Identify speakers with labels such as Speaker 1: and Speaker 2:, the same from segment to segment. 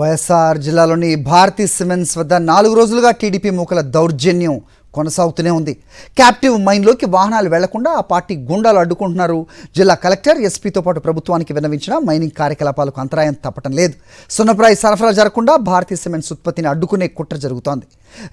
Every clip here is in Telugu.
Speaker 1: వైఎస్ఆర్ జిల్లాలోని భారతీ సిమెంట్స్ వద్ద 4 రోజులుగా టీడీపీ మూకల దౌర్జన్యం కొనసాగుతూనే ఉంది. క్యాప్టివ్ మైన్లోకి వాహనాలు వెళ్లకుండా ఆ పార్టీ గుండాలు అడ్డుకుంటున్నారు. జిల్లా కలెక్టర్, ఎస్పీతో పాటు ప్రభుత్వానికి విన్నవించిన మైనింగ్ కార్యకలాపాలకు అంతరాయం తప్పటం లేదు. సున్నప్రాయి సరఫరా జరగకుండా భారతీ సిమెంట్స్ ఉత్పత్తిని అడ్డుకునే కుట్ర జరుగుతోంది.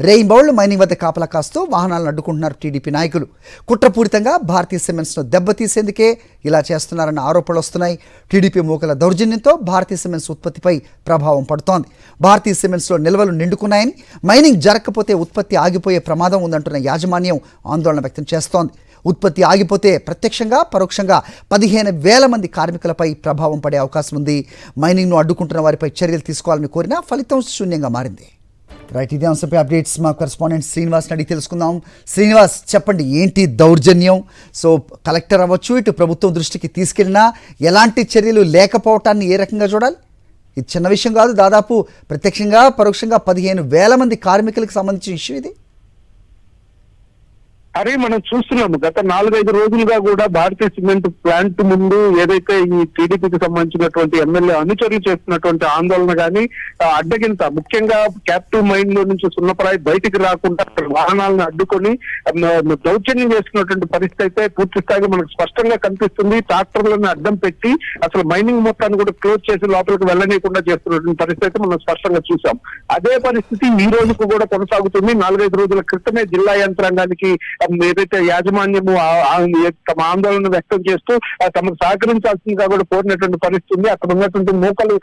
Speaker 1: రెయిన్బౌళ్లు మైనింగ్ వద్ద కాపలా కాస్తూ వాహనాలను అడ్డుకుంటున్నారు టీడీపీ నాయకులు. కుట్రపూరితంగా భారతీ సిమెంట్స్ను దెబ్బతీసేందుకే ఇలా చేస్తున్నారన్న ఆరోపణలు వస్తున్నాయి. టీడీపీ మూకల దౌర్జన్యంతో భారతీ సిమెంట్స్ ఉత్పత్తిపై ప్రభావం పడుతోంది. భారతీ సిమెంట్స్లో నిల్వలు నిండుకున్నాయని, మైనింగ్ జరగకపోతే ఉత్పత్తి ఆగిపోయే ప్రమాదం ఉందంటున్న యాజమాన్యం ఆందోళన వ్యక్తం చేస్తోంది. ఉత్పత్తి ఆగిపోతే ప్రత్యక్షంగా పరోక్షంగా 15,000 మంది కార్మికులపై ప్రభావం పడే అవకాశం ఉంది. మైనింగ్ను అడ్డుకుంటున్న వారిపై చర్యలు తీసుకోవాలని కోరినా ఫలితం శూన్యంగా మారింది. రైట్, ఇదే అంశంపై అప్డేట్స్ మా కరెస్పాండెంట్ శ్రీనివాస్ని అడిగి తెలుసుకుందాం. శ్రీనివాస్, చెప్పండి, ఏంటి దౌర్జన్యం? సో కలెక్టర్ అవ్వచ్చు, ఇటు ప్రభుత్వం దృష్టికి తీసుకెళ్ళినా ఎలాంటి చర్యలు లేకపోవటాన్ని ఏ రకంగా చూడాలి? ఇది చిన్న విషయం కాదు. దాదాపు ప్రత్యక్షంగా పరోక్షంగా 15,000 మంది కార్మికులకు సంబంధించిన ఇష్యూ ఇది.
Speaker 2: అరే, మనం చూస్తున్నాము గత 4-5 రోజులుగా కూడా భారతీయ సిమెంట్ ప్లాంట్ ముందు ఏదైతే ఈ టీడీపీకి సంబంధించినటువంటి ఎమ్మెల్యే అనుచరులు చేస్తున్నటువంటి ఆందోళన కానీ అడ్డగింత, ముఖ్యంగా క్యాప్టివ్ మైన్ లో నుంచి సున్నప్రాయి బయటికి రాకుండా వాహనాలను అడ్డుకొని దౌర్జన్యం చేస్తున్నటువంటి పరిస్థితి అయితే పూర్తి స్థాయిగా మనకు స్పష్టంగా కనిపిస్తుంది. ట్రాక్టర్లను అడ్డం పెట్టి అసలు మైనింగ్ మొత్తాన్ని కూడా క్లోజ్ చేసి లోపలికి వెళ్ళనీయకుండా చేస్తున్నటువంటి పరిస్థితి అయితే మనం స్పష్టంగా చూసాం. అదే పరిస్థితి ఈ రోజుకు కూడా కొనసాగుతుంది. 4-5 రోజుల క్రితమే జిల్లా యంత్రాంగానికి ఏదైతే యాజమాన్యము తమ ఆందోళన వ్యక్తం చేస్తూ తమకు సహకరించాల్సిందిగా కూడా కోరినటువంటి పరిస్థితి ఉంది. అక్కడ ఉన్నటువంటి మూకలు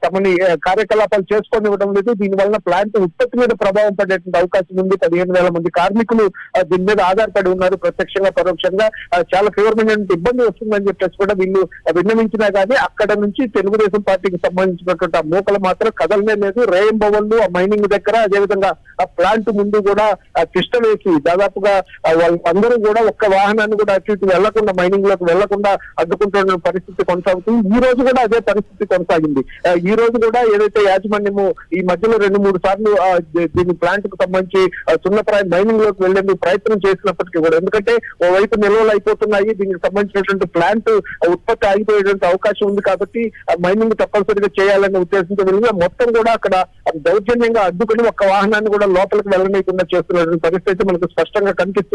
Speaker 2: తమని కార్యకలాపాలు చేసుకోనివ్వడం లేదు. దీనివల్ల ప్లాంట్ ఉత్పత్తి మీద ప్రభావం పడేటువంటి అవకాశం ఉంది. 15,000 మంది కార్మికులు దీని మీద ఆధారపడి ఉన్నారు. ప్రత్యక్షంగా పరోక్షంగా చాలా తీవ్రమైన ఇబ్బంది వస్తుందని చెప్పేసి కూడా వీళ్ళు విన్నవించినా కానీ అక్కడ నుంచి తెలుగుదేశం పార్టీకి సంబంధించినటువంటి ఆ మూకలు మాత్రం కదలనే లేదు. రెయిన్బౌళ్లు ఆ మైనింగ్ దగ్గర, అదేవిధంగా ఆ ప్లాంట్ ముందు కూడా తిష్ట వేసి దాదాపుగా వాళ్ళందరూ కూడా ఒక్క వాహనాన్ని కూడా అటు ఇటు వెళ్లకుండా, మైనింగ్ లోకి వెళ్లకుండా అడ్డుకుంటున్న పరిస్థితి కొనసాగుతుంది. ఈ రోజు కూడా అదే పరిస్థితి కొనసాగింది. ఈ రోజు కూడా ఏదైతే యాజమాన్యము ఈ మధ్యలో 2-3 సార్లు దీని ప్లాంట్ కు సంబంధించి సున్నప్రాయం మైనింగ్ లోకి వెళ్లేందుకు ప్రయత్నం చేసినప్పటికీ కూడా, ఎందుకంటే ఓవైపు నిల్వలు అయిపోతున్నాయి, దీనికి సంబంధించినటువంటి ప్లాంట్ ఉత్పత్తి ఆగిపోయేటువంటి అవకాశం ఉంది కాబట్టి మైనింగ్ తప్పనిసరిగా చేయాలనే ఉద్దేశంతో వెళ్ళి మొత్తం కూడా అక్కడ దౌర్జన్యంగా అడ్డుకుని ఒక్క వాహనాన్ని కూడా లోపలికి వెళ్ళనీయకుండా చేస్తున్నటువంటి పరిస్థితి మనకు స్పష్టంగా కనిపిస్తుంది.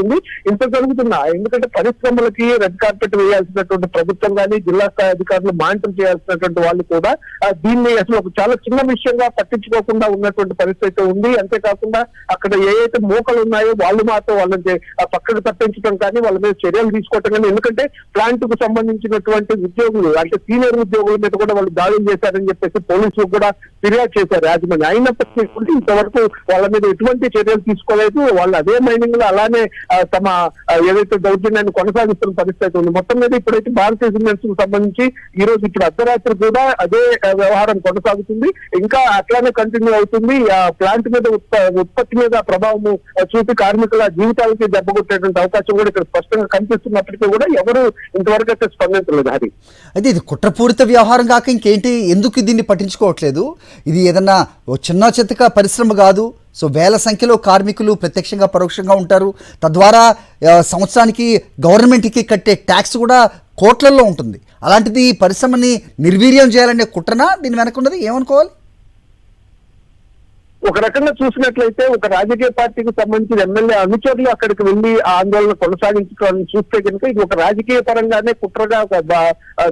Speaker 2: ఇంత జరుగుతున్నా, ఎందుకంటే పరిశ్రమలకి రెడ్ కార్పెట్ వేయాల్సినటువంటి ప్రభుత్వం కానీ, జిల్లా స్థాయి అధికారులు మానిటర్ చేయాల్సినటువంటి వాళ్ళు కూడా దీన్ని అసలు ఒక చాలా చిన్న విషయంగా పట్టించుకోకుండా ఉన్నటువంటి పరిస్థితి ఉంది. అంతేకాకుండా అక్కడ ఏవైతే మూకలు ఉన్నాయో వాళ్ళు మాత్రం వాళ్ళని పక్కకు తప్పించడం కానీ, వాళ్ళ మీద చర్యలు తీసుకోవటం కానీ, ఎందుకంటే ప్లాంట్ కు సంబంధించినటువంటి ఉద్యోగులు అంటే సీనియర్ ఉద్యోగుల మీద కూడా వాళ్ళు దాడులు చేశారని చెప్పేసి పోలీసులు కూడా ఫిర్యాదు చేశారు యాజమాన్యం. అయినప్పటికీ ఇంతవరకు వాళ్ళ మీద ఎటువంటి చర్యలు తీసుకోలేదు. వాళ్ళు అదే మైనింగ్ లో అలానే తమ ఏదైతే దౌర్జన్యాన్ని కొనసాగిస్తున్న పరిస్థితి ఉంది. మొత్తం మీద ఇప్పుడైతే భారతీయ సిమెంట్స్ కు సంబంధించి ఈ రోజు ఇప్పుడు అర్ధరాత్రి కూడా అదే వ్యవహారం కొనసాగుతుంది. ఇంకా అట్లానే కంటిన్యూ అవుతుంది. ఆ ప్లాంట్ మీద ఉత్పత్తి మీద ప్రభావం చూపి కార్మికుల జీవితాలకి దెబ్బకొట్టేటువంటి అవకాశం కూడా ఇక్కడ స్పష్టంగా కనిపిస్తున్నప్పటికీ కూడా ఎవరు ఇంతవరకు అయితే స్పందించలేదు. అది
Speaker 1: అయితే ఇది కుట్రపూరిత వ్యవహారం కాక ఇంకేంటి? ఎందుకు దీన్ని పట్టించుకోవట్లేదు? ఇది ఏదన్నా చిన్న చితక పరిశ్రమ కాదు. సో వేల సంఖ్యలో కార్మికులు ప్రత్యక్షంగా పరోక్షంగా ఉంటారు. తద్వారా సంవత్సరానికి గవర్నమెంట్కి కట్టే ట్యాక్స్ కూడా కోట్లల్లో ఉంటుంది. అలాంటిది పరిశ్రమని నిర్వీర్యం చేయాలనే కుట్రనా దీని వెనకున్నది? ఏమనుకోవాలి?
Speaker 2: ఒక రకంగా చూసినట్లయితే ఒక రాజకీయ పార్టీకి సంబంధించిన ఎమ్మెల్యే అనుచరులు అక్కడికి వెళ్లి ఆందోళన కొనసాగించుకోవాలని చూస్తే కనుక ఇది ఒక రాజకీయ పరంగానే కుట్రగా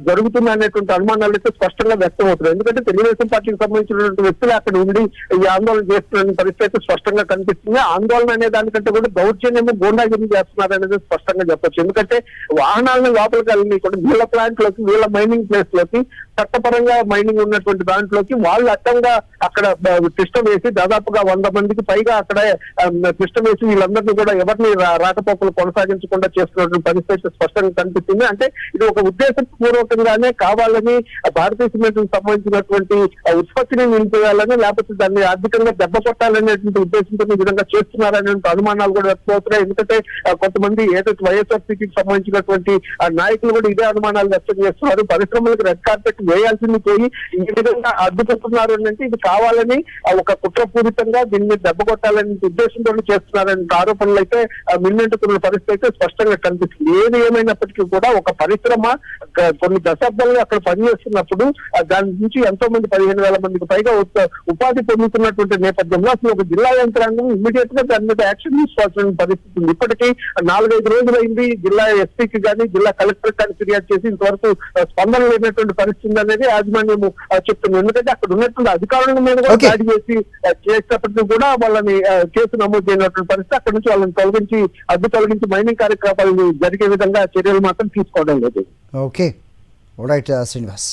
Speaker 2: జరుగుతుంది అనేటువంటి అనుమానాలు అయితే స్పష్టంగా వ్యక్తం అవుతున్నాయి. ఎందుకంటే తెలుగుదేశం పార్టీకి సంబంధించినటువంటి వ్యక్తులు అక్కడ ఉండి ఈ ఆందోళన చేస్తున్న పరిస్థితి స్పష్టంగా కనిపిస్తుంది. ఆందోళన అనే దానికంటే కూడా దౌర్జన్యము, గూండాగిరి చేస్తున్నారు అనేది స్పష్టంగా చెప్పొచ్చు. ఎందుకంటే వాహనాలను లోపలికి వెళ్ళి కూడా వీళ్ళ ప్లాంట్ లోకి, వీళ్ళ మైనింగ్ ప్లేస్ లోకి, చట్టపరంగా మైనింగ్ ఉన్నటువంటి దాంట్లోకి వాళ్ళు అడ్డంగా అక్కడ సిస్టమ్ వేసి దాదాపుగా 100 మందికి పైగా అక్కడే సిస్టమ్ వేసి వీళ్ళందరినీ కూడా ఎవరిని రాకపోకలు కొనసాగించకుండా చేస్తున్నటువంటి పరిస్థితి స్పష్టంగా కనిపిస్తుంది. అంటే ఇది ఒక ఉద్దేశపూర్వకంగానే కావాలని భారతీయ సిమెంట్ కు సంబంధించినటువంటి ఉత్పత్తిని నిలిపేయాలని, లేకపోతే దాన్ని ఆర్థికంగా దెబ్బ కొట్టాలనేటువంటి ఉద్దేశంతో ఈ విధంగా చేస్తున్నారనేటువంటి అనుమానాలు కూడా వ్యక్తమవుతున్నాయి. ఎందుకంటే కొంతమంది ఏదైతే వైఎస్ఆర్సీపీకి సంబంధించినటువంటి నాయకులు కూడా ఇదే అనుమానాలు వ్యక్తం చేస్తున్నారు. పరిశ్రమలకు రెడ్ కార్పెట్ వేయాల్సింది పోయి ఈ విధంగా అడ్డుకుంటున్నారు అంటే ఇది కావాలని ఒక కుట్రపూరితంగా దీన్ని దెబ్బ కొట్టాలనే ఉద్దేశంతో చేస్తున్నారనే ఆరోపణలు అయితే మిన్నెంటుకున్న పరిస్థితి అయితే స్పష్టంగా కనిపిస్తుంది. ఏది ఏమైనప్పటికీ కూడా ఒక పరిశ్రమ కొన్ని దశాబ్దాలుగా అక్కడ పనిచేస్తున్నప్పుడు దాని నుంచి ఎంతో మంది 15,000 మందికి పైగా ఉపాధి పొందుతున్నటువంటి నేపథ్యంలో అసలు ఒక జిల్లా యంత్రాంగం ఇమ్మీడియట్ గా దాని మీద యాక్షన్ తీసుకోవాల్సిన పరిస్థితి ఉంది. ఇప్పటికీ 4-5 రోజులైంది జిల్లా ఎస్పీకి కానీ జిల్లా కలెక్టర్ కానీ ఫిర్యాదు చేసి ఇంతవరకు స్పందన లేనటువంటి పరిస్థితి అనేది యాజమాన్యం చెప్తుంది. ఎందుకంటే అక్కడ ఉన్నటువంటి అధికారుల మీద కూడా దాడి చేసేటప్పటికీ కూడా వాళ్ళని కేసు నమోదు చేయనటువంటి పరిస్థితి, అక్కడ నుంచి వాళ్ళని తొలగించి మైనింగ్ కార్యకలాపాలు జరిగే విధంగా చర్యలు మాత్రం తీసుకోవడం లేదు.
Speaker 1: Okay, right Srinivas.